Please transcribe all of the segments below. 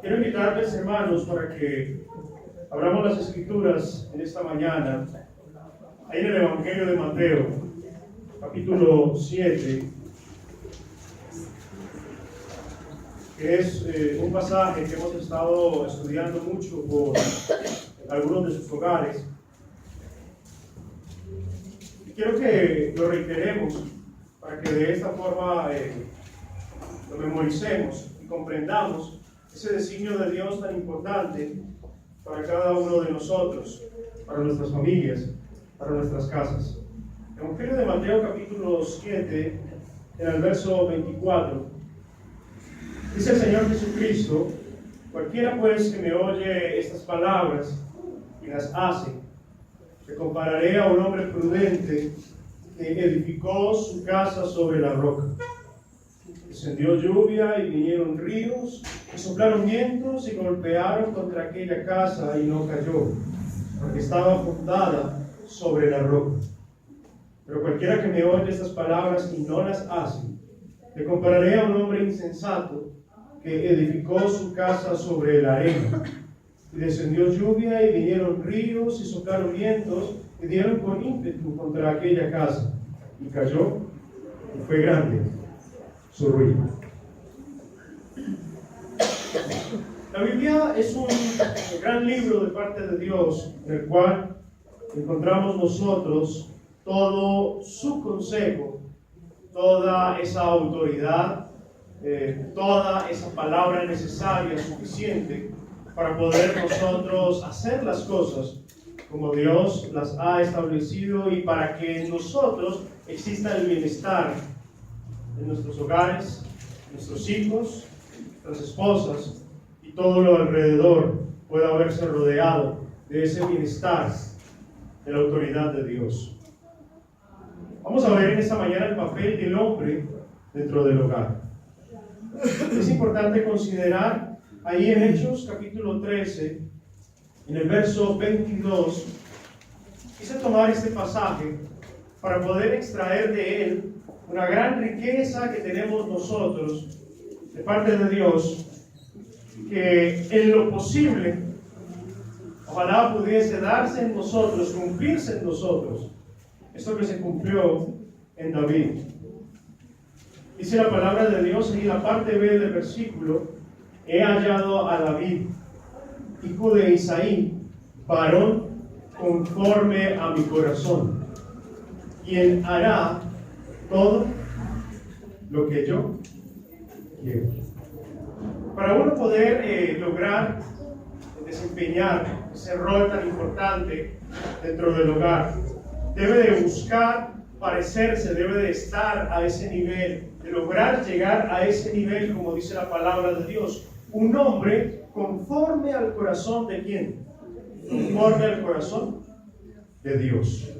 Quiero invitarles, hermanos, para que abramos las Escrituras en esta mañana, ahí en el Evangelio de Mateo, capítulo 7, que es un pasaje que hemos estado estudiando mucho por algunos de sus hogares. Y quiero que lo reiteremos para que de esta forma lo memoricemos y comprendamos ese designio de Dios tan importante para cada uno de nosotros, para nuestras familias, para nuestras casas. Evangelio de Mateo capítulo 7, en el verso 24, dice el Señor Jesucristo: cualquiera pues que me oye estas palabras y las hace, le compararé a un hombre prudente que edificó su casa sobre la roca. Descendió lluvia y vinieron ríos, y soplaron vientos y golpearon contra aquella casa y no cayó, porque estaba fundada sobre la roca. Pero cualquiera que me oye estas palabras y no las hace, le compararé a un hombre insensato que edificó su casa sobre la arena. Y descendió lluvia y vinieron ríos y soplaron vientos y dieron con ímpetu contra aquella casa, y cayó, y fue grande su ruina. La Biblia es un gran libro de parte de Dios, en el cual encontramos nosotros todo su consejo, toda esa autoridad, toda esa palabra necesaria, suficiente, para poder nosotros hacer las cosas como Dios las ha establecido y para que en nosotros exista el bienestar en nuestros hogares, nuestros hijos, nuestras esposas y todo lo alrededor pueda verse rodeado de ese bienestar de la autoridad de Dios. Vamos a ver en esta mañana el papel del hombre dentro del hogar. Es importante considerar ahí en Hechos capítulo 13, en el verso 22, quise tomar este pasaje para poder extraer de él una gran riqueza que tenemos nosotros de parte de Dios, que en lo posible ojalá pudiese darse en nosotros, cumplirse en nosotros, esto que se cumplió en David. Dice la palabra de Dios en la parte B del versículo: he hallado a David, hijo de Isaí, varón conforme a mi corazón, quien hará todo lo que yo quiero. Para uno poder lograr desempeñar ese rol tan importante dentro del hogar, debe de buscar parecerse, debe de estar a ese nivel, de lograr llegar a ese nivel, como dice la palabra de Dios. Un hombre conforme al corazón de ¿quién? Conforme al corazón de Dios.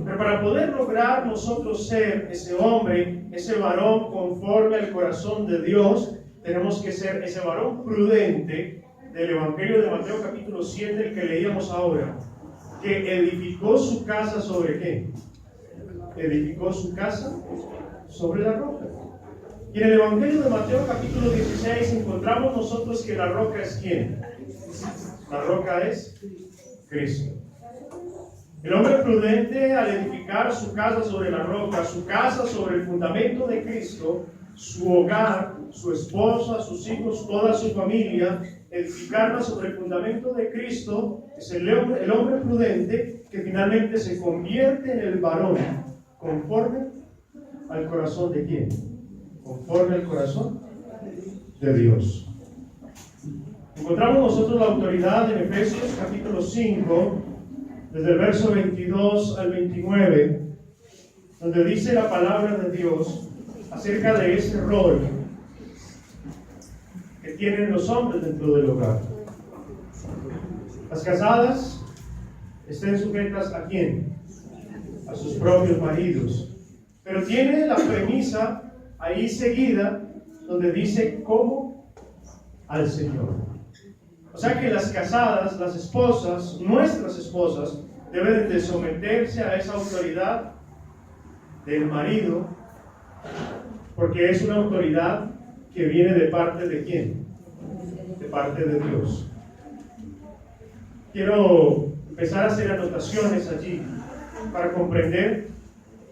Pero para poder lograr nosotros ser ese hombre, ese varón conforme al corazón de Dios, tenemos que ser ese varón prudente del Evangelio de Mateo capítulo 7, el que leíamos ahora, que edificó su casa ¿sobre qué? Edificó su casa sobre la roca. Y en el Evangelio de Mateo capítulo 16 encontramos nosotros que la roca es ¿quién? La roca es Cristo. El hombre prudente, al edificar su casa sobre la roca, su casa sobre el fundamento de Cristo, su hogar, su esposa, sus hijos, toda su familia, edificarla sobre el fundamento de Cristo, es el hombre prudente que finalmente se convierte en el varón conforme al corazón de ¿quién? Conforme al corazón de Dios. Encontramos nosotros la autoridad en Efesios capítulo 5, desde el verso 22 al 29, donde dice la palabra de Dios acerca de ese rol que tienen los hombres dentro del hogar. Las casadas estén sujetas ¿a quién? A sus propios maridos. Pero tiene la premisa ahí seguida, donde dice ¿cómo? Al Señor. O sea que las casadas, las esposas, nuestras esposas, deben de someterse a esa autoridad del marido, porque es una autoridad que viene de parte de ¿quién? De parte de Dios. Quiero empezar a hacer anotaciones allí para comprender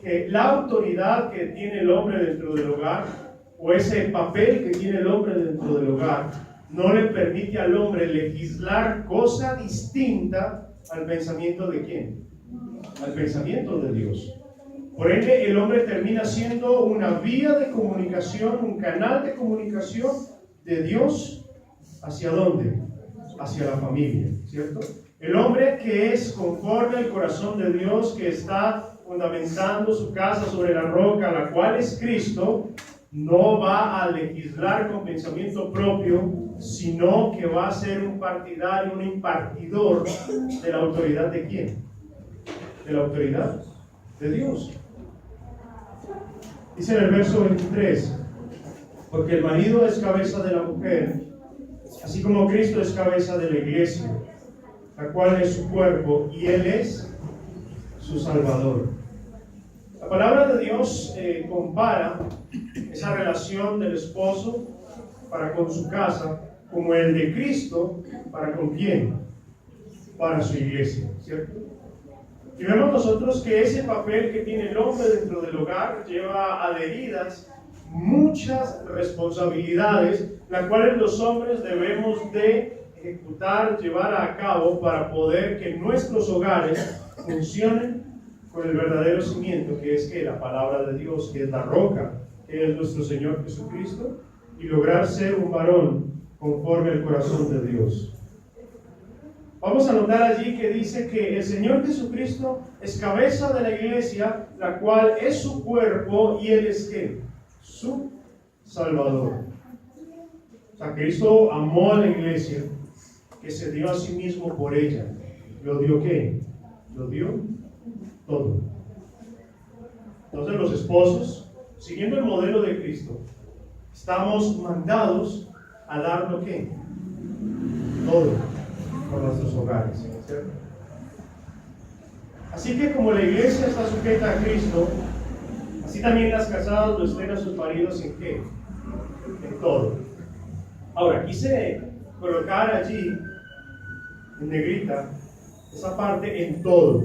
que la autoridad que tiene el hombre dentro del hogar, o ese papel que tiene el hombre dentro del hogar, no le permite al hombre legislar cosa distinta al pensamiento de ¿quién? Al pensamiento de Dios. Por ende, el hombre termina siendo una vía de comunicación, un canal de comunicación de Dios. ¿Hacia dónde? Hacia la familia, ¿cierto? El hombre que es conforme al corazón de Dios, que está fundamentando su casa sobre la roca, la cual es Cristo, no va a legislar con pensamiento propio, sino que va a ser un partidario, un impartidor de la autoridad de ¿quién? De la autoridad de Dios. Dice en el verso 23, porque el marido es cabeza de la mujer, así como Cristo es cabeza de la iglesia, la cual es su cuerpo, y Él es su Salvador. La palabra de Dios compara esa relación del esposo para con su casa como el de Cristo para con ¿quién? Para su iglesia, ¿cierto? Y vemos nosotros que ese papel que tiene el hombre dentro del hogar lleva adheridas muchas responsabilidades, las cuales los hombres debemos de ejecutar, llevar a cabo para poder que nuestros hogares funcionen con el verdadero cimiento, que es que la palabra de Dios, que es la roca, que es nuestro Señor Jesucristo, y lograr ser un varón conforme al corazón de Dios. Vamos a notar allí que dice que el Señor Jesucristo es cabeza de la iglesia, la cual es su cuerpo, y Él es ¿qué? Su Salvador. O sea, Cristo amó a la iglesia, que se dio a sí mismo por ella. ¿Lo dio qué? Lo dio todo. Entonces los esposos, siguiendo el modelo de Cristo, estamos mandados a dar lo que todo por nuestros hogares, ¿cierto? Así que como la iglesia está sujeta a Cristo, así también las casadas lo estén a sus maridos ¿en qué? En todo. Ahora, quise colocar allí en negrita esa parte en todo.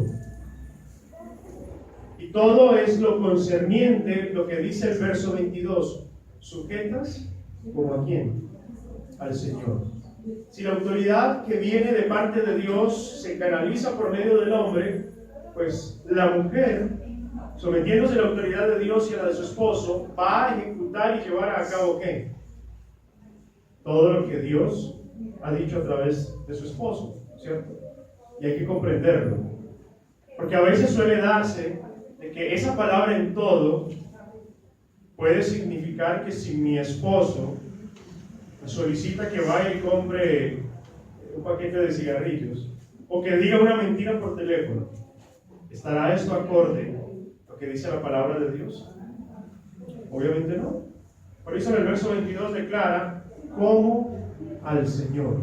Y todo es lo concerniente, lo que dice el verso 22, sujetas como a quién, al Señor. Si la autoridad que viene de parte de Dios se canaliza por medio del hombre, pues la mujer, sometiéndose a la autoridad de Dios y a la de su esposo, va a ejecutar y llevar a cabo ¿qué? Todo lo que Dios ha dicho a través de su esposo, ¿cierto? Y hay que comprenderlo, porque a veces suele darse de que esa palabra en todo puede significar que si mi esposo me solicita que vaya y compre un paquete de cigarrillos, o que diga una mentira por teléfono, ¿estará esto acorde a lo que dice la palabra de Dios? Obviamente no. Por eso en el verso 22 declara, como al Señor,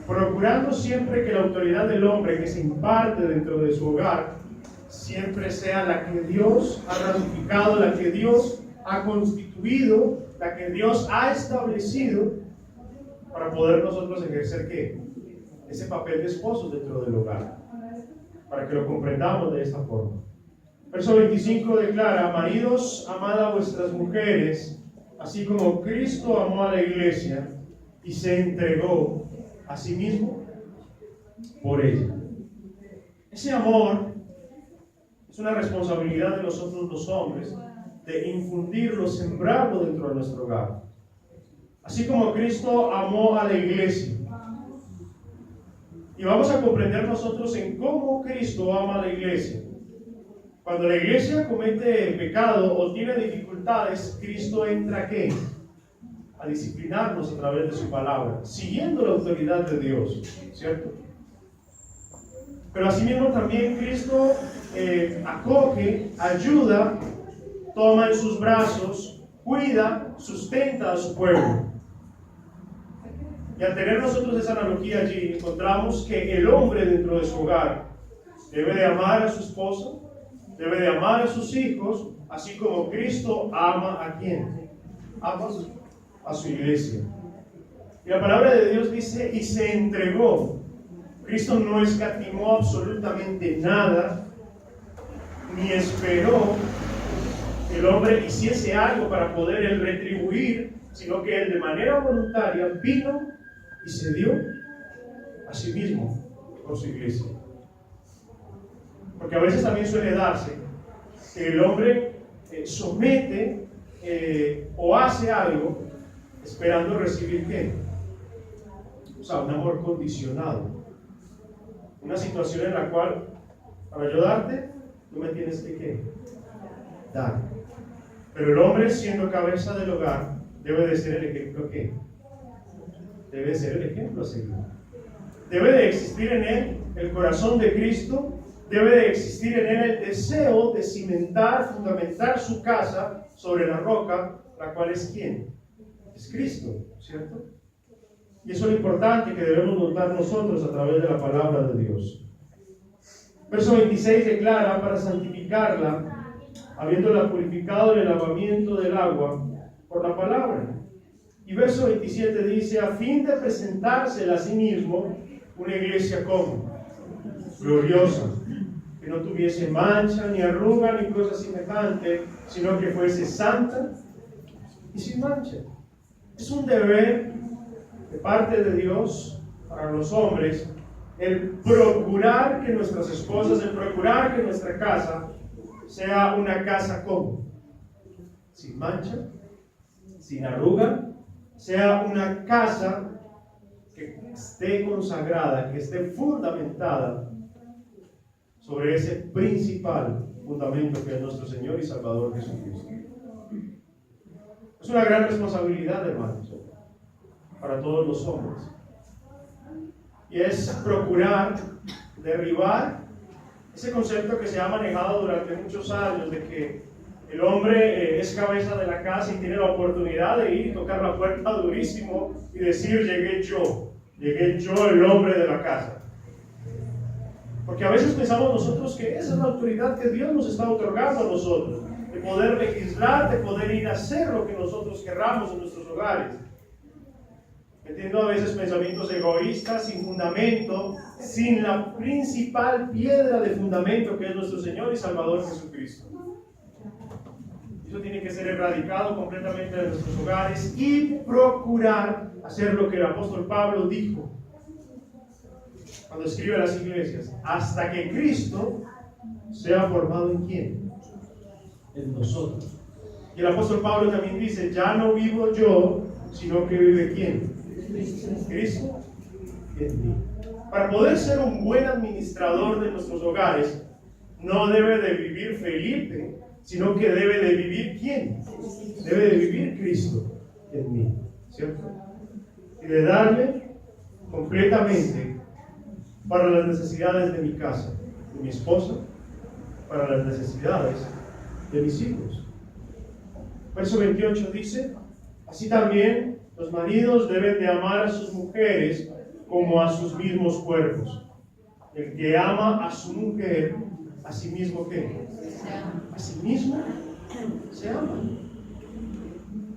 procurando siempre que la autoridad del hombre que se imparte dentro de su hogar siempre sea la que Dios ha ratificado, la que Dios ha constituido, la que Dios ha establecido, para poder nosotros ejercer ¿qué? Ese papel de esposos dentro del hogar, para que lo comprendamos de esta forma. Verso 25 declara, maridos, amad a vuestras mujeres, así como Cristo amó a la iglesia y se entregó a sí mismo por ella. Ese amor es una responsabilidad de nosotros los hombres, de infundirlo, sembrarlo dentro de nuestro hogar. Así como Cristo amó a la iglesia. Y vamos a comprender nosotros en cómo Cristo ama a la iglesia. Cuando la iglesia comete pecado o tiene dificultades, Cristo entra ¿qué? A disciplinarnos a través de su palabra, siguiendo la autoridad de Dios, ¿cierto? Pero asimismo también Cristo acoge, ayuda, toma en sus brazos, cuida, sustenta a su pueblo. Y al tener nosotros esa analogía allí, encontramos que el hombre dentro de su hogar debe de amar a su esposa, debe de amar a sus hijos, así como Cristo ama a ¿quién? Ama a su iglesia. Y la palabra de Dios dice, y se entregó. Cristo no escatimó absolutamente nada, ni esperó que el hombre hiciese algo para poder él retribuir, sino que él de manera voluntaria vino y se dio a sí mismo por su iglesia. Porque a veces también suele darse que el hombre somete o hace algo esperando recibir ¿qué? O sea, un amor condicionado. Una situación en la cual, para yo darte, tú me tienes que ¿qué? Dar. Pero el hombre, siendo cabeza del hogar, debe de ser el ejemplo ¿qué? Debe de ser el ejemplo a seguir. Debe de existir en él el corazón de Cristo. Debe de existir en él el deseo de cimentar, fundamentar su casa sobre la roca, la cual es ¿quién? Es Cristo, ¿cierto? Y eso es lo importante que debemos notar nosotros a través de la palabra de Dios. Verso 26 declara, para santificarla, habiéndola purificado en el lavamiento del agua por la palabra. Y verso 27 dice, a fin de presentársela a sí mismo una iglesia como gloriosa, que no tuviese mancha, ni arruga, ni cosa semejante, sino que fuese santa y sin mancha. Es un deber de parte de Dios para los hombres el procurar que nuestras esposas, el procurar que nuestra casa sea una casa como sin mancha, sin arruga, sea una casa que esté consagrada, que esté fundamentada sobre ese principal fundamento que es nuestro Señor y Salvador Jesucristo. Es una gran responsabilidad, hermanos, para todos los hombres. Y es procurar derribar ese concepto que se ha manejado durante muchos años de que el hombre es cabeza de la casa y tiene la oportunidad de ir y tocar la puerta durísimo y decir, llegué yo el hombre de la casa. Porque a veces pensamos nosotros que esa es la autoridad que Dios nos está otorgando a nosotros, de poder legislar, de poder ir a hacer lo que nosotros querramos en nuestros hogares. Entiendo a veces pensamientos egoístas, sin fundamento, sin la principal piedra de fundamento que es nuestro Señor y Salvador Jesucristo. Eso tiene que ser erradicado completamente de nuestros hogares y procurar hacer lo que el apóstol Pablo dijo cuando escribe a las iglesias, hasta que Cristo sea formado en ¿quién? En nosotros. Y el apóstol Pablo también dice, ya no vivo yo, sino que vive ¿quién? Cristo en mí. Para poder ser un buen administrador de nuestros hogares, no debe de vivir Felipe, sino que debe de vivir ¿quién? Debe de vivir Cristo en mí, ¿cierto? Y de darle completamente para las necesidades de mi casa, de mi esposa, para las necesidades de mis hijos. Verso 28 dice, así también los maridos deben de amar a sus mujeres como a sus mismos cuerpos. El que ama a su mujer, a sí mismo ¿qué? A sí mismo se ama.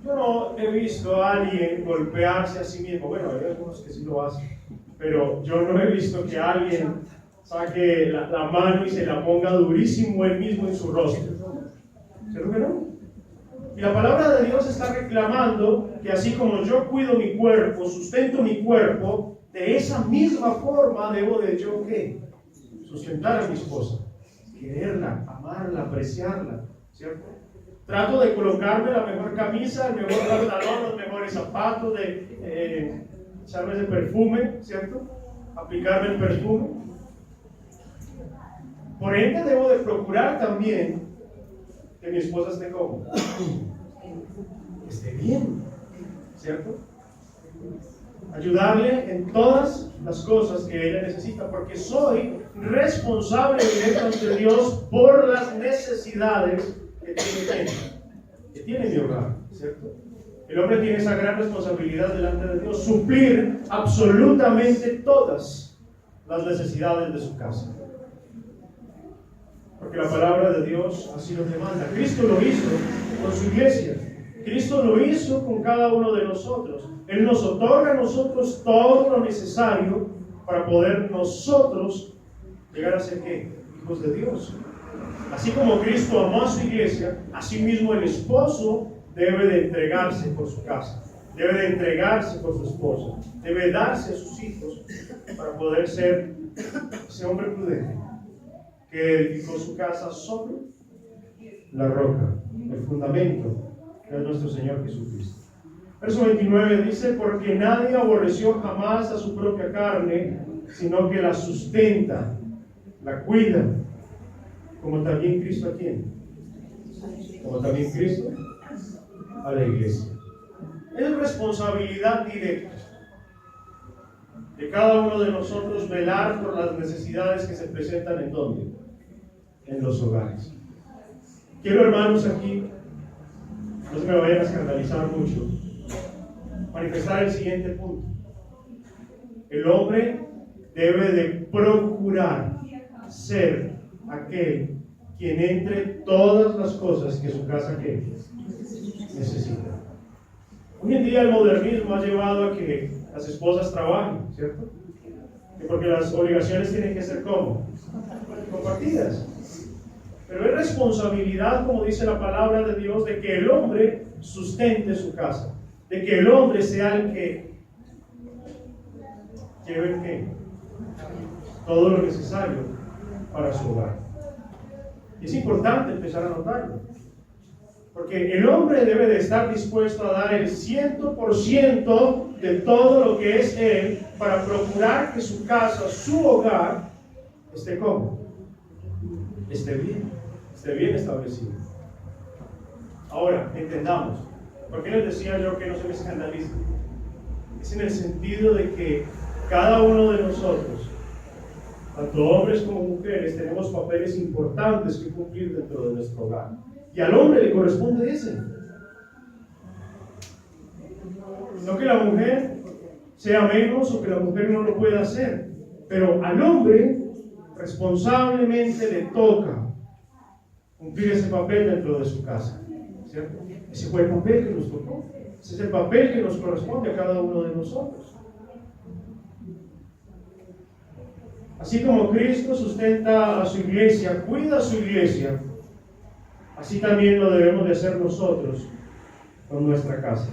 Yo no he visto a alguien golpearse a sí mismo. Bueno, hay algunos que sí lo hacen, pero yo no he visto que alguien saque la mano y se la ponga durísimo él mismo en su rostro. ¿Cierto que no? Y la palabra de Dios está reclamando que así como yo cuido mi cuerpo, sustento mi cuerpo, de esa misma forma debo de yo ¿qué? Sustentar a mi esposa, quererla, amarla, apreciarla, ¿cierto? Trato de colocarme la mejor camisa, el mejor pantalón, los mejores zapatos, de echarme ese perfume, ¿cierto? Aplicarme el perfume. Por ende debo de procurar también que mi esposa esté como, esté bien, ¿cierto? Ayudarle en todas las cosas que ella necesita, porque soy responsable directo ante Dios por las necesidades que tiene mi hogar, ¿cierto? El hombre tiene esa gran responsabilidad delante de Dios, suplir absolutamente todas las necesidades de su casa. Porque la palabra de Dios así lo demanda. Cristo lo hizo con su iglesia. Cristo lo hizo con cada uno de nosotros. Él nos otorga a nosotros todo lo necesario para poder nosotros llegar a ser ¿qué? Hijos de Dios. Así como Cristo amó a su iglesia, así mismo el esposo debe de entregarse por su casa, debe de entregarse por su esposa, debe darse a sus hijos para poder ser ese hombre prudente que edificó su casa sobre la roca, el fundamento que es nuestro Señor Jesucristo. Verso 29 dice: porque nadie aborreció jamás a su propia carne, sino que la sustenta, la cuida, como también Cristo a quién, como también Cristo a la iglesia. Es responsabilidad directa de cada uno de nosotros velar por las necesidades que se presentan en ¿dónde? En los hogares. Quiero, hermanos, aquí, no se me vayan a escandalizar mucho, manifestar el siguiente punto. El hombre debe de procurar ser aquel quien entre todas las cosas que su casa necesita. Hoy en día el modernismo ha llevado a que las esposas trabajen, ¿cierto? Porque las obligaciones tienen que ser ¿cómo? Compartidas. Pero es responsabilidad, como dice la palabra de Dios, de que el hombre sustente su casa, de que el hombre sea el que lleve ¿qué? Todo lo necesario para su hogar. Y es importante empezar a notarlo, porque el hombre debe de estar dispuesto a dar el 100% de todo lo que es él para procurar que su casa, su hogar, esté ¿cómo? Esté bien establecido. Ahora, entendamos, ¿por qué les decía yo que no se me escandalice? Es en el sentido de que cada uno de nosotros, tanto hombres como mujeres, tenemos papeles importantes que cumplir dentro de nuestro hogar. Y al hombre le corresponde ese. No que la mujer sea menos o que la mujer no lo pueda hacer, pero al hombre responsablemente le toca cumplir ese papel dentro de su casa, ¿cierto? Ese fue el papel que nos tocó, ese es el papel que nos corresponde a cada uno de nosotros. Así como Cristo sustenta a su iglesia, cuida a su iglesia, así también lo debemos de hacer nosotros con nuestra casa.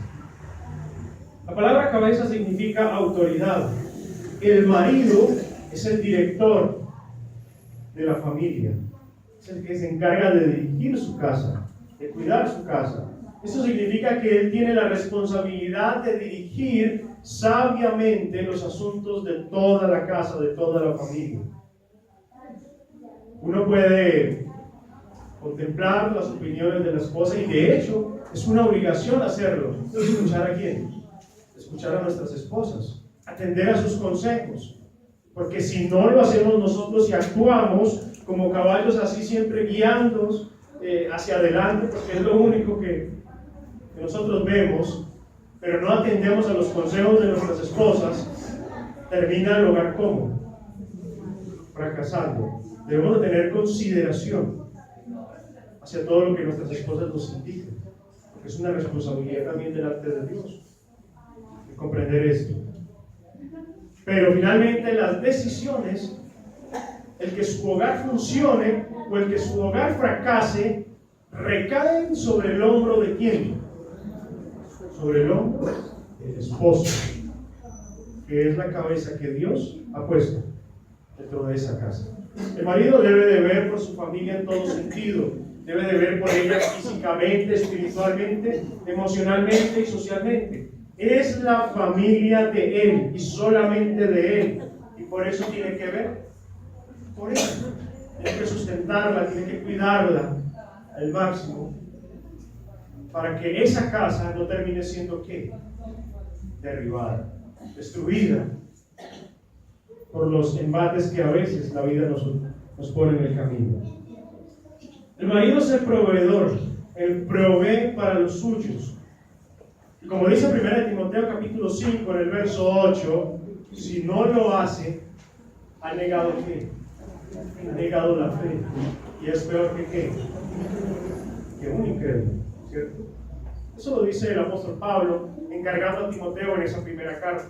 La palabra cabeza significa autoridad. El marido es el director de la familia, es el que se encarga de dirigir su casa, de cuidar su casa. Eso significa que él tiene la responsabilidad de dirigir sabiamente los asuntos de toda la casa, de toda la familia. Uno puede contemplar las opiniones de la esposa y de hecho es una obligación hacerlo. ¿Escuchar a quién? Escuchar a nuestras esposas, atender a sus consejos, porque si no lo hacemos nosotros y actuamos como caballos así siempre guiándonos hacia adelante, porque es lo único que nosotros vemos, pero no atendemos a los consejos de nuestras esposas, termina el hogar ¿cómo? Fracasando. Debemos de tener consideración hacia todo lo que nuestras esposas nos indican, porque es una responsabilidad también delante de Dios de comprender esto. Pero finalmente las decisiones, el que su hogar funcione o el que su hogar fracase, recaen sobre el hombro de ¿quién? Sobre el hombro del esposo, que es la cabeza que Dios ha puesto dentro de esa casa. El marido debe de ver por su familia en todo sentido, debe de ver por ella físicamente, espiritualmente, emocionalmente y socialmente. Es la familia de él y solamente de él, y por eso tiene que ver por ella, tiene que sustentarla, tiene que cuidarla al máximo, para que esa casa no termine siendo ¿qué? Derribada, destruida por los embates que a veces la vida nos pone en el camino. El marido es el proveedor, él provee para los suyos. Y como dice 1 Timoteo capítulo 5 en el verso 8, si no lo hace, ha negado ¿qué? Ha negado la fe, y es peor que ¿qué? Que un incrédulo, ¿cierto? Eso lo dice el apóstol Pablo, encargando a Timoteo en esa primera carta,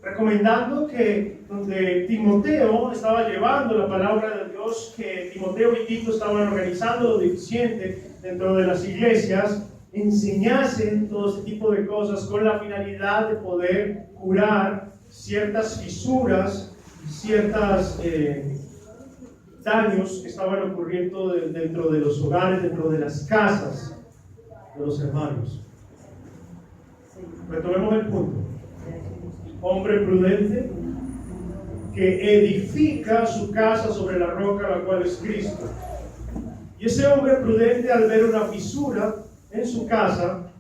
recomendando que donde Timoteo estaba llevando la palabra de Dios, que Timoteo y Tito estaban organizando lo deficiente dentro de las iglesias, enseñasen todo este tipo de cosas con la finalidad de poder curar ciertas fisuras, ciertos daños que estaban ocurriendo dentro de los hogares, dentro de las casas de los hermanos. Retomemos el punto. Hombre prudente que edifica su casa sobre la roca, la cual es Cristo. Y ese hombre prudente, al ver una fisura en su casa,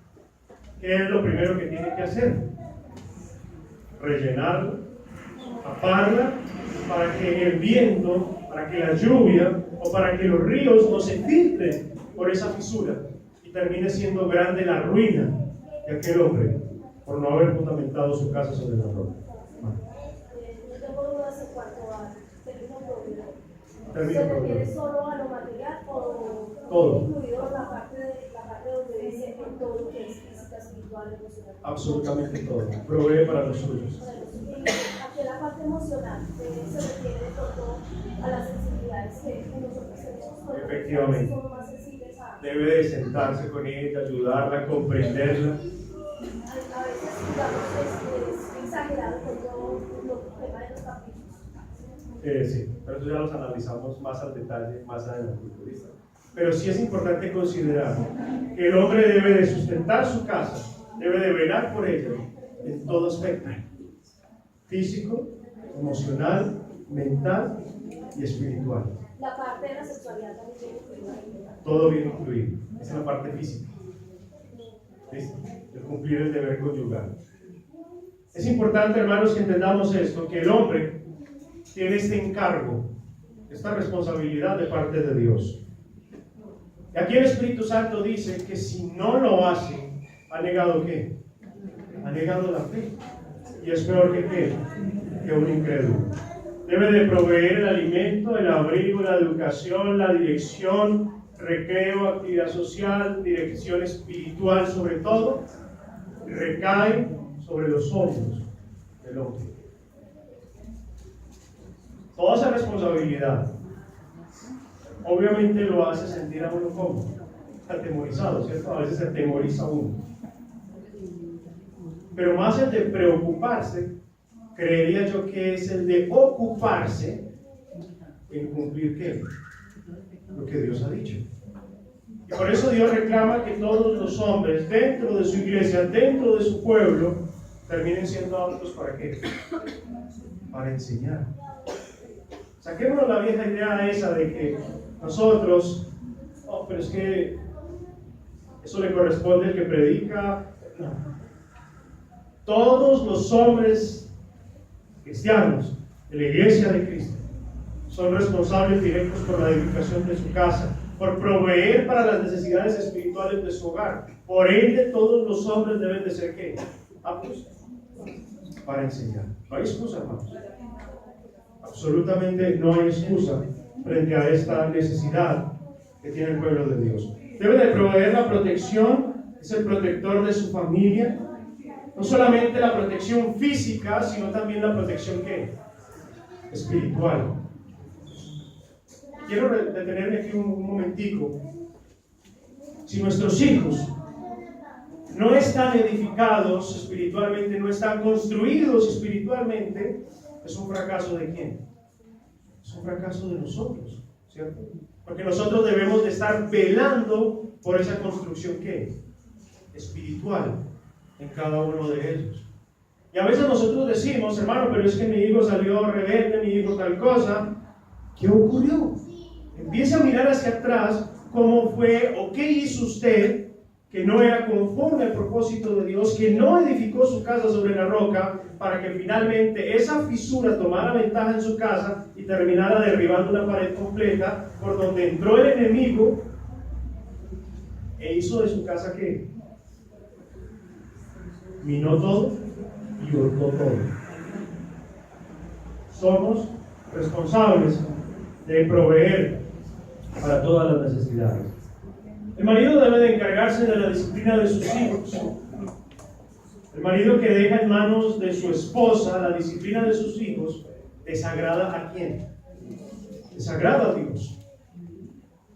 ¿qué es lo primero que tiene que hacer? Rellenarla, taparla, para que el viento, para que la lluvia o para que los ríos no se filtren por esa fisura y termine siendo grande la ruina de aquel hombre por no haber fundamentado su casa sobre la roca. ¿Se refiere solo a lo material o todo? Incluido la parte donde dice en todo lo que es física, espiritual, emocional? Absolutamente todo. Provee para los suyos. Aquí la parte emocional se refiere de todo a las sensibilidades que nosotros tenemos. Efectivamente. Debe de sentarse con ella, ayudarla, comprenderla. A veces, digamos, es exagerado con todo el tema de los capítulos. Sí, pero eso ya los analizamos más al detalle, más adelante. Pero sí es importante considerar que el hombre debe de sustentar su casa, debe de velar por ella en todo aspecto: físico, emocional, mental y espiritual. La parte de la sexualidad también viene incluida. Todo viene incluido. Esa es la parte física. ¿Listo? El cumplir el deber conyugal. Es importante, hermanos, que entendamos esto, que el hombre tiene este encargo, esta responsabilidad de parte de Dios. Y aquí el Espíritu Santo dice que si no lo hace, ¿ha negado qué? Ha negado la fe. Y es peor que ¿qué? Que un incrédulo. Debe de proveer el alimento, el abrigo, la educación, la dirección, recreo, actividad social, dirección espiritual, sobre todo, recae sobre los hombros del hombre. Toda esa responsabilidad obviamente lo hace sentir a uno como atemorizado, ¿cierto? A veces se atemoriza uno. Pero más el de preocuparse, creería yo que es el de ocuparse en cumplir ¿qué? Lo que Dios ha dicho. Y por eso Dios reclama que todos los hombres dentro de su iglesia, dentro de su pueblo, terminen siendo aptos ¿para qué? Para enseñar. Saquémonos la vieja idea esa de que nosotros, pero es que eso le corresponde al que predica. No. Todos los hombres cristianos de la iglesia de Cristo son responsables directos por la edificación de su casa, por proveer para las necesidades espirituales de su hogar. Por ende, todos los hombres deben de ser ¿qué? Aptos para enseñar. No hay excusa, hermanos. Absolutamente no hay excusa frente a esta necesidad que tiene el pueblo de Dios. Debe de proveer la protección, es el protector de su familia. No solamente la protección física, sino también la protección ¿qué? Espiritual. Quiero detenerme aquí un momentico. Si nuestros hijos no están edificados espiritualmente, no están construidos espiritualmente, es un fracaso ¿de quién? Es un fracaso de nosotros, ¿cierto? Porque nosotros debemos de estar velando por esa construcción ¿qué? Espiritual en cada uno de ellos. Y a veces nosotros decimos, hermano, pero es que mi hijo salió rebelde, mi hijo tal cosa. ¿Qué ocurrió? Empiece a mirar hacia atrás cómo fue o qué hizo usted que no era conforme al propósito de Dios, que no edificó su casa sobre la roca para que finalmente esa fisura tomara ventaja en su casa y terminara derribando una pared completa por donde entró el enemigo e hizo de su casa ¿qué? Minó todo y hurtó todo. Somos responsables de proveer para todas las necesidades. El marido debe de encargarse de la disciplina de sus hijos. El marido que deja en manos de su esposa la disciplina de sus hijos, ¿desagrada a quién? Desagrada a Dios.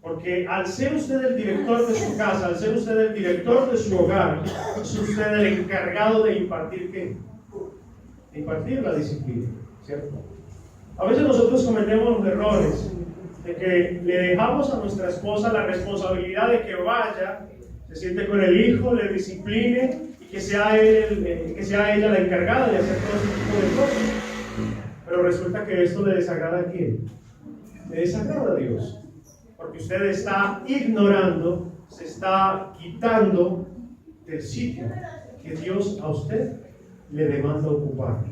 Porque al ser usted el director de su casa, al ser usted el director de su hogar, es usted el encargado de impartir ¿qué? De impartir la disciplina, ¿cierto? A veces nosotros cometemos errores de que le dejamos a nuestra esposa la responsabilidad de que vaya, se siente con el hijo, le discipline y que sea ella la encargada de hacer todo ese tipo de cosas. Pero resulta que esto le desagrada a quién? Le desagrada a Dios. Porque usted está ignorando, se está quitando del sitio que Dios a usted le demanda ocupar.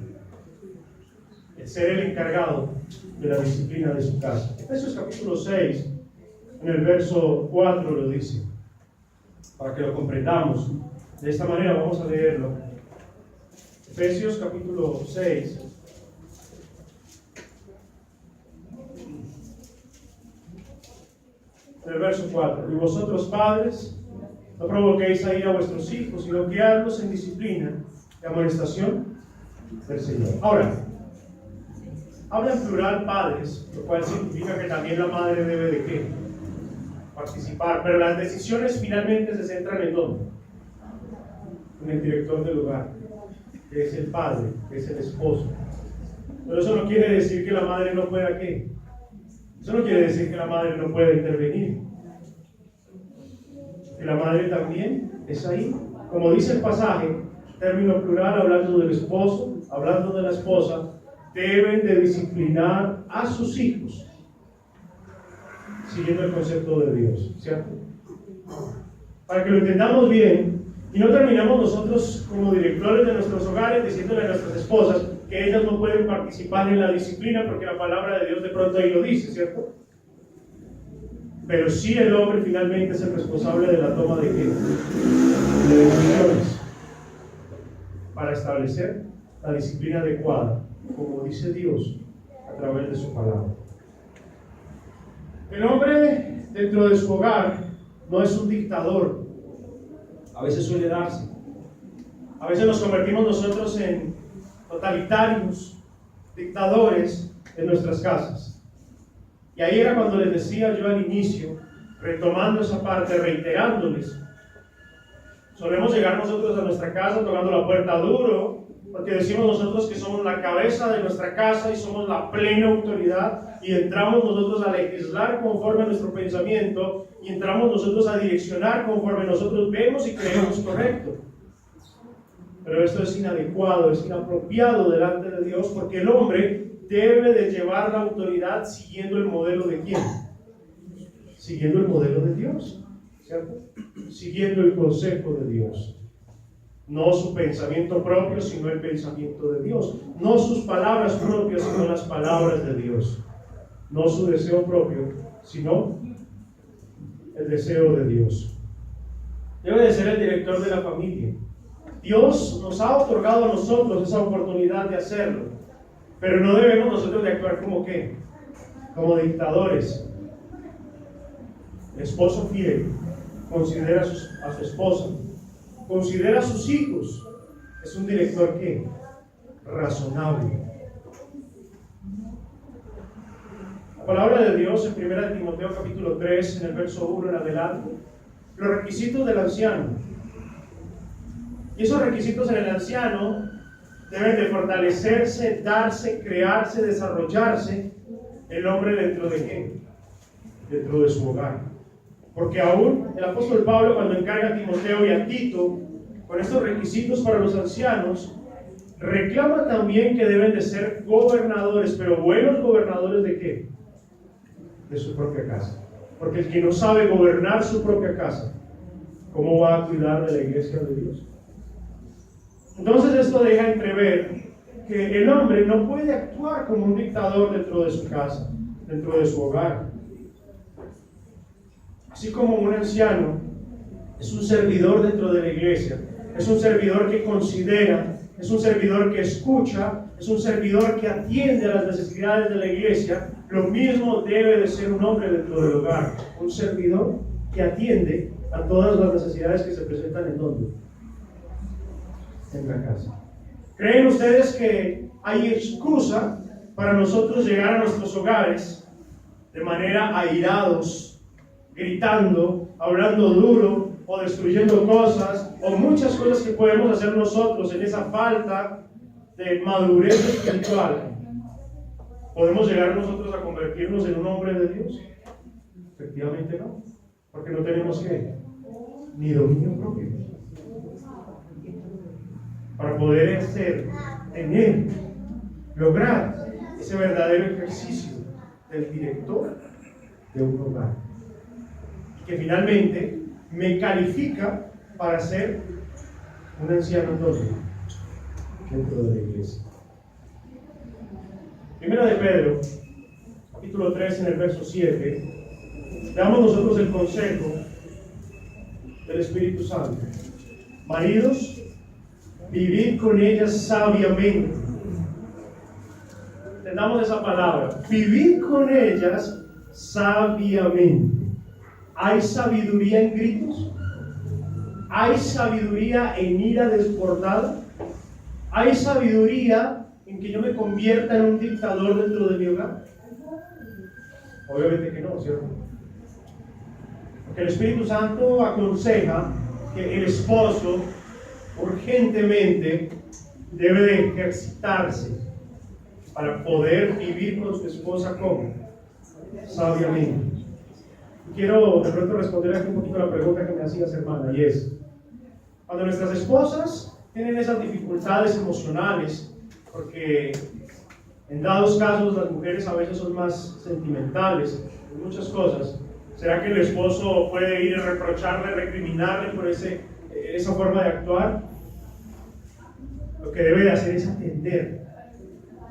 El ser el encargado de la disciplina de su casa. Efesios capítulo 6, en el verso 4 lo dice, para que lo comprendamos. De esta manera vamos a leerlo. Efesios capítulo 6. En el verso 4, y vosotros padres, no provoquéis a ira a vuestros hijos, sino criadlos en disciplina y amonestación del Señor. Ahora, habla en plural padres, lo cual significa que también la madre debe de ¿qué? Participar, pero las decisiones finalmente se centran en ¿dónde? En el director del hogar, que es el padre, que es el esposo. Pero eso no quiere decir que la madre no pueda ¿qué? Eso no quiere decir que la madre no pueda intervenir. Que la madre también es ahí. Como dice el pasaje, término plural, hablando del esposo, hablando de la esposa, deben de disciplinar a sus hijos, siguiendo el concepto de Dios, ¿cierto? Para que lo entendamos bien, y no terminamos nosotros como directores de nuestros hogares diciéndole a nuestras esposas que ellas no pueden participar en la disciplina porque la palabra de Dios de pronto ahí lo dice, ¿cierto? Pero sí el hombre finalmente es el responsable de la toma de ¿qué? De decisiones para establecer la disciplina adecuada, como dice Dios a través de su palabra. El hombre dentro de su hogar no es un dictador. A veces suele darse. A veces nos convertimos nosotros en totalitarios, dictadores de nuestras casas. Y ahí era cuando les decía yo al inicio, retomando esa parte, reiterándoles. Solemos llegar nosotros a nuestra casa tocando la puerta duro, porque decimos nosotros que somos la cabeza de nuestra casa y somos la plena autoridad, y entramos nosotros a legislar conforme a nuestro pensamiento, y entramos nosotros a direccionar conforme nosotros vemos y creemos correcto. Pero esto es inadecuado, es inapropiado delante de Dios, porque el hombre debe de llevar la autoridad siguiendo el modelo de ¿quién? Siguiendo el modelo de Dios, ¿cierto? Siguiendo el consejo de Dios. No su pensamiento propio, sino el pensamiento de Dios. No sus palabras propias, sino las palabras de Dios. No su deseo propio, sino el deseo de Dios. Debe de ser el director de la familia. Dios nos ha otorgado a nosotros esa oportunidad de hacerlo, pero no debemos nosotros de actuar como ¿qué? Como dictadores. El esposo fiel considera a su esposa, considera a sus hijos. Es un director ¿qué? Razonable. La palabra de Dios en 1 Timoteo capítulo 3, en el verso 1 en adelante, los requisitos del anciano. Y esos requisitos en el anciano deben de fortalecerse, darse, crearse, desarrollarse el hombre dentro de ¿qué? Dentro de su hogar. Porque aún el apóstol Pablo, cuando encarga a Timoteo y a Tito con estos requisitos para los ancianos, reclama también que deben de ser gobernadores, pero buenos gobernadores ¿de qué? De su propia casa. Porque el que no sabe gobernar su propia casa, ¿cómo va a cuidar de la iglesia de Dios? Entonces esto deja entrever que el hombre no puede actuar como un dictador dentro de su casa, dentro de su hogar. Así como un anciano es un servidor dentro de la iglesia, es un servidor que considera, es un servidor que escucha, es un servidor que atiende a las necesidades de la iglesia, lo mismo debe de ser un hombre dentro del hogar, un servidor que atiende a todas las necesidades que se presentan en donde, en la casa. ¿Creen ustedes que hay excusa para nosotros llegar a nuestros hogares de manera airados, gritando, hablando duro o destruyendo cosas o muchas cosas que podemos hacer nosotros en esa falta de madurez espiritual? ¿Podemos llegar nosotros a convertirnos en un hombre de Dios? Efectivamente no, porque no tenemos ¿qué? Ni dominio propio para poder tener, lograr ese verdadero ejercicio del director de un hogar, que finalmente me califica para ser un anciano dentro de la iglesia. Primera de Pedro, capítulo 3, en el verso 7, damos nosotros el consejo del Espíritu Santo. Maridos, vivid con ellas sabiamente. Entendamos esa palabra. Vivid con ellas sabiamente. ¿Hay sabiduría en gritos? ¿Hay sabiduría en ira desbordada? ¿Hay sabiduría en que yo me convierta en un dictador dentro de mi hogar? Obviamente que no, ¿cierto? Porque el Espíritu Santo aconseja que el esposo urgentemente debe de ejercitarse para poder vivir con su esposa como sabiamente. Quiero de pronto responder aquí un poquito a la pregunta que me hacías, hermana, y es: cuando nuestras esposas tienen esas dificultades emocionales, porque en dados casos las mujeres a veces son más sentimentales en muchas cosas, ¿será que el esposo puede ir a reprocharle, recriminarle por esa forma de actuar? Lo que debe de hacer es atender,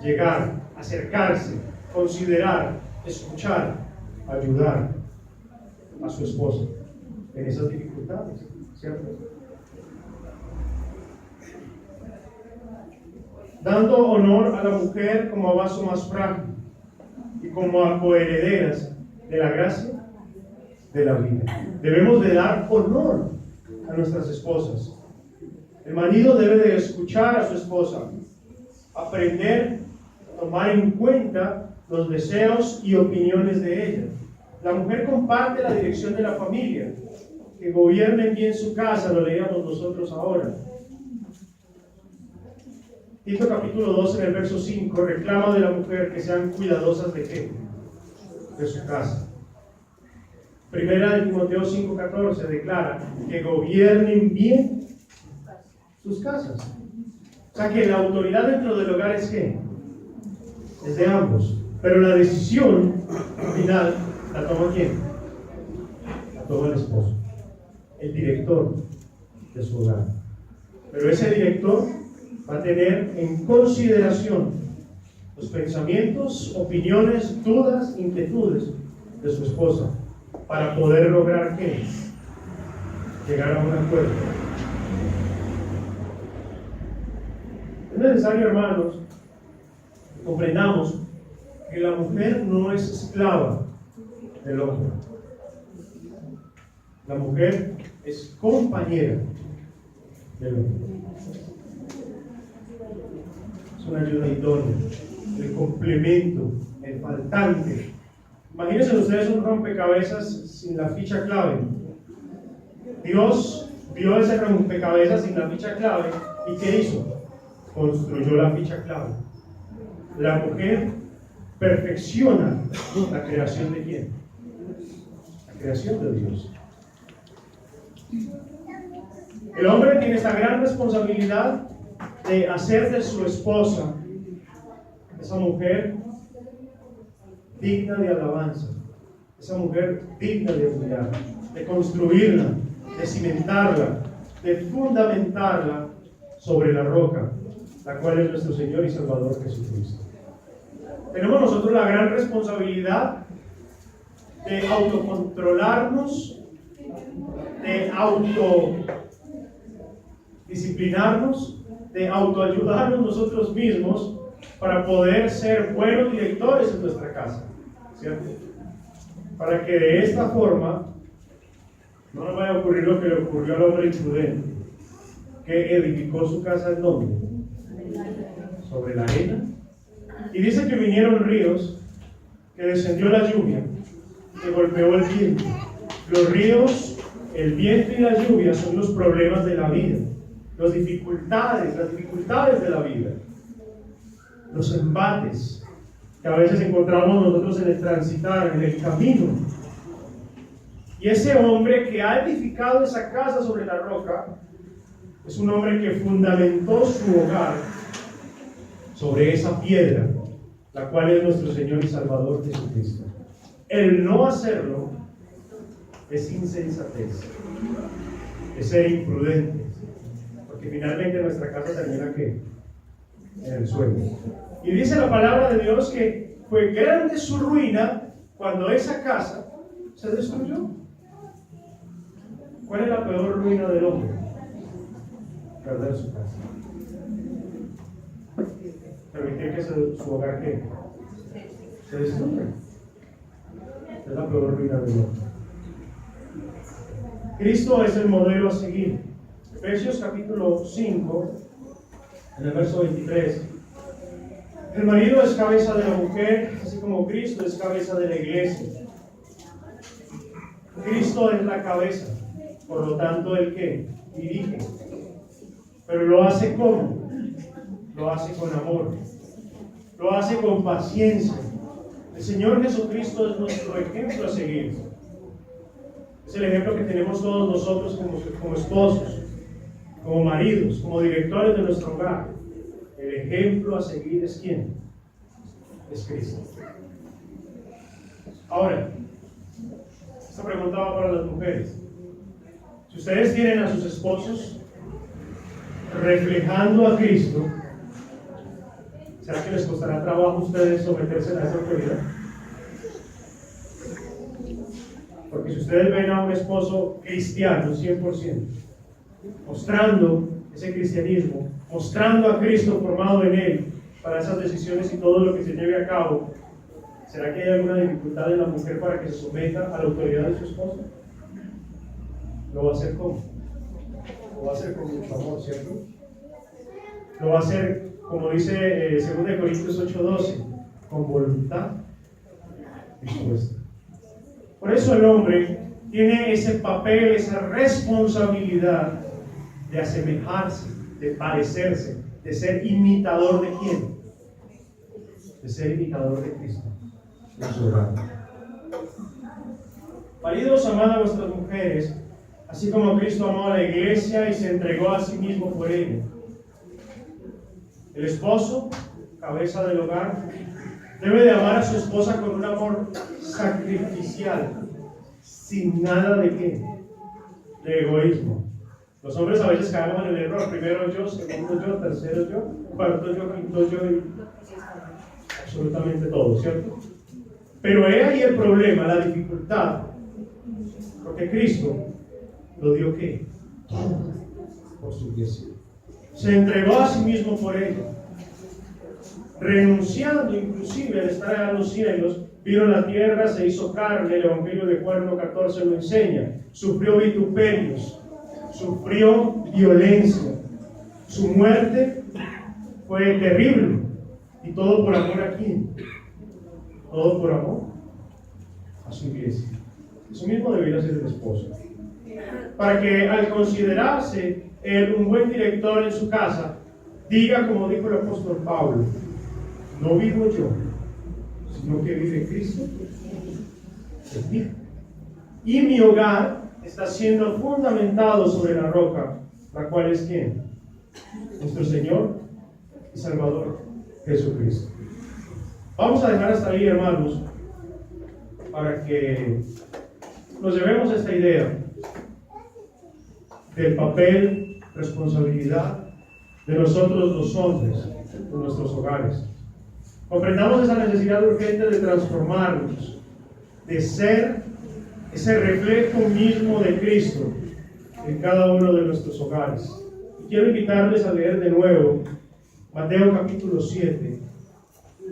llegar, acercarse, considerar, escuchar, ayudar a su esposa en esas dificultades, ¿cierto? Dando honor a la mujer como a vaso más frágil y como a coherederas de la gracia de la vida. Debemos de dar honor a nuestras esposas. El marido debe de escuchar a su esposa, aprender, tomar en cuenta los deseos y opiniones de ella. La mujer comparte la dirección de la familia. Que gobiernen bien su casa, lo leíamos nosotros ahora. Tito capítulo 2 en el verso 5 reclama de la mujer que sean cuidadosas de ¿qué? De su casa. Primera de Timoteo 5:14 declara que gobiernen bien sus casas. O sea que la autoridad dentro del hogar es ¿qué? Es de ambos. Pero la decisión final la toma ¿quién? La toma el esposo, el director de su hogar. Pero ese director va a tener en consideración los pensamientos, opiniones, dudas, inquietudes de su esposa para poder lograr ¿qué? Llegar a un acuerdo. Es necesario, hermanos, que comprendamos que la mujer no es esclava del hombre. La mujer es compañera del hombre. Es una ayuda idónea, el complemento, el faltante. Imagínense ustedes un rompecabezas sin la ficha clave. Dios vio ese rompecabezas sin la ficha clave y ¿qué hizo? Construyó la ficha clave. La mujer perfecciona la creación de ¿quién? La creación de Dios. El hombre tiene esta gran responsabilidad de hacer de su esposa esa mujer digna de alabanza, esa mujer digna de admirar, de construirla, de cimentarla, de fundamentarla sobre la roca, la cual es nuestro Señor y Salvador Jesucristo. Tenemos nosotros la gran responsabilidad de autocontrolarnos, de autodisciplinarnos, de autoayudarnos nosotros mismos para poder ser buenos directores en nuestra casa, ¿cierto? Para que de esta forma No nos vaya a ocurrir lo que le ocurrió al hombre imprudente, que edificó su casa en donde, sobre la arena, y dice que vinieron ríos, que descendió la lluvia, que golpeó el viento. Los ríos, el viento y la lluvia son los problemas de la vida, las dificultades de la vida, los embates que a veces encontramos nosotros en el transitar, en el camino. Y ese hombre que ha edificado esa casa sobre la roca es un hombre que fundamentó su hogar sobre esa piedra, la cual es nuestro Señor y Salvador Jesucristo. El no hacerlo es insensatez, es ser imprudente, porque finalmente nuestra casa termina ¿qué? En el suelo. Y dice la palabra de Dios que fue grande su ruina cuando esa casa se destruyó. ¿Cuál es la peor ruina del hombre? Perder su casa. Permitir que su hogar ¿qué? Se destruya. Es la peor ruina del hombre. Cristo es el modelo a seguir. Efesios capítulo 5, en el verso 23. El marido es cabeza de la mujer, así como Cristo es cabeza de la iglesia. Cristo es la cabeza, por lo tanto el que dirige. Pero lo hace ¿cómo? Lo hace con amor, lo hace con paciencia. El Señor Jesucristo es nuestro ejemplo a seguir. Es el ejemplo que tenemos todos nosotros como esposos, como maridos, como directores de nuestro hogar. El ejemplo a seguir es ¿quién? Es Cristo. Ahora, esta pregunta va para las mujeres. Si ustedes tienen a sus esposos reflejando a Cristo, ¿será que les costará trabajo a ustedes someterse a esa autoridad? Porque si ustedes ven a un esposo cristiano 100%, mostrando ese cristianismo, mostrando a Cristo formado en él para esas decisiones y todo lo que se lleve a cabo, ¿será que hay alguna dificultad en la mujer para que se someta a la autoridad de su esposo? ¿Lo va a hacer cómo? Lo va a hacer con mucho amor, ¿cierto? Lo va a hacer, como dice 2 Corintios 8:12, con voluntad dispuesta. Por eso el hombre tiene ese papel, esa responsabilidad de asemejarse, de parecerse, de ser imitador de quién? De ser imitador de Cristo en su hogar. Maridos, amad a vuestras mujeres, así como Cristo amó a la iglesia y se entregó a sí mismo por ella. El esposo, cabeza del hogar, debe de amar a su esposa con un amor sacrificial, sin nada de qué, de egoísmo. Los hombres a veces caemos en el error: primero yo, segundo yo, tercero yo, cuarto yo, quinto yo y absolutamente todo, ¿cierto? Pero he ahí el problema, la dificultad, porque Cristo lo dio ¿qué? Todo por su iglesia. Se entregó a sí mismo por ella, renunciando inclusive al estar en los cielos, vino a la tierra, se hizo carne. El Evangelio de Juan 1:14 lo enseña. Sufrió vituperios, sufrió violencia, su muerte fue terrible, y todo por amor ¿a quién? Todo por amor a su iglesia. Eso mismo debería ser el esposo, para que al considerarse él un buen director en su casa, diga como dijo el apóstol Pablo: no vivo yo, sino que vive Cristo en mí. Y mi hogar está siendo fundamentado sobre la roca, la cual es ¿quién? Nuestro Señor y Salvador Jesucristo. Vamos a dejar hasta ahí, hermanos, para que nos llevemos esta idea del papel, responsabilidad de nosotros los hombres en nuestros hogares. Comprendamos esa necesidad urgente de transformarnos, de ser ese reflejo mismo de Cristo en cada uno de nuestros hogares. Y quiero invitarles a leer de nuevo Mateo capítulo 7,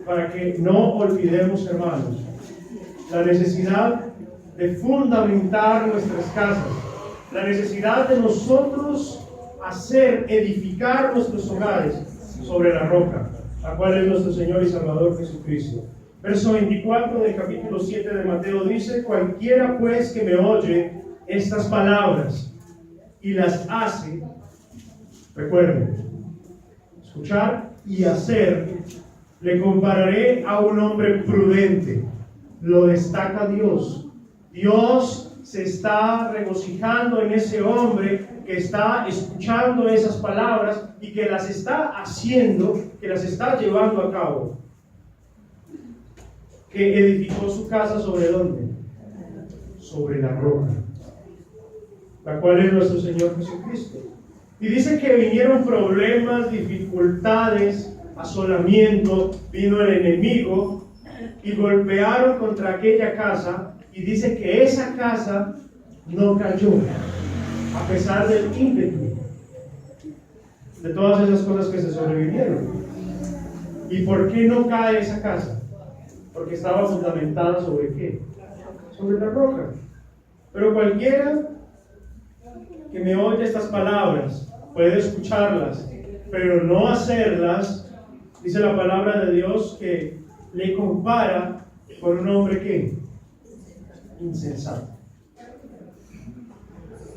para que no olvidemos, hermanos, la necesidad de fundamentar nuestras casas La necesidad de nosotros edificar nuestros hogares sobre la roca, la cual es nuestro Señor y Salvador Jesucristo. Verso 24 del capítulo 7 de Mateo dice: cualquiera pues que me oye estas palabras y las hace, recuerden, escuchar y hacer, le compararé a un hombre prudente. Lo destaca Dios. Dios se está regocijando en ese hombre que está escuchando esas palabras y que las está haciendo, que las está llevando a cabo. Que edificó su casa ¿sobre dónde? Sobre la roca, la cual es nuestro Señor Jesucristo. Y dice que vinieron problemas, dificultades, asolamiento, vino el enemigo y golpearon contra aquella casa, y dice que esa casa no cayó, a pesar del ímpetu de todas esas cosas que se sobrevivieron. ¿Y por qué no cae esa casa? Porque estaba fundamentada ¿sobre qué? Sobre la roca. Pero cualquiera que me oye estas palabras puede escucharlas, pero no hacerlas. Dice la palabra de Dios que le compara con un hombre que insensato,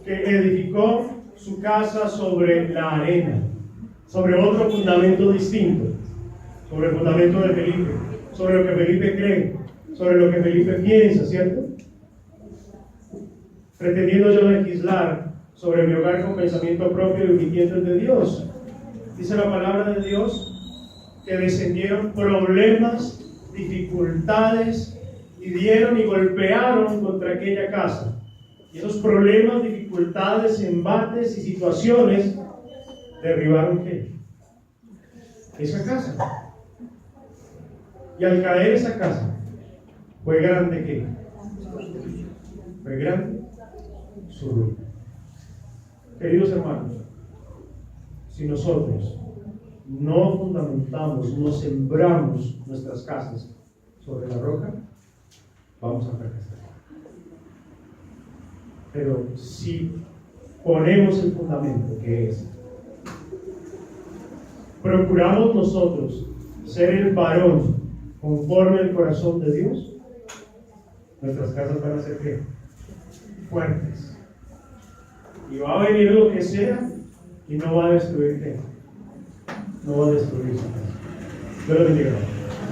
que edificó su casa sobre la arena, sobre otro fundamento distinto, sobre el fundamento de Felipe, sobre lo que Felipe cree, sobre lo que Felipe piensa, ¿cierto? Pretendiendo yo legislar sobre mi hogar con pensamiento propio y omitiendo el de Dios. Dice la palabra de Dios que descendieron problemas, dificultades, y dieron y golpearon contra aquella casa. Y esos problemas, dificultades, embates y situaciones derribaron ¿qué? Esa casa. Y al caer esa casa, fue grande ¿qué? Fue grande su ruina. Queridos hermanos, si nosotros no fundamentamos, no sembramos nuestras casas sobre la roca, vamos a fracasar. Pero si ponemos el fundamento, que es, procuramos nosotros ser el varón conforme al corazón de Dios, nuestras casas van a ser ¿qué? Fuertes. Y va a venir lo que sea y no va a destruir ¿qué? No va a destruir su casa. Dios lo bendiga.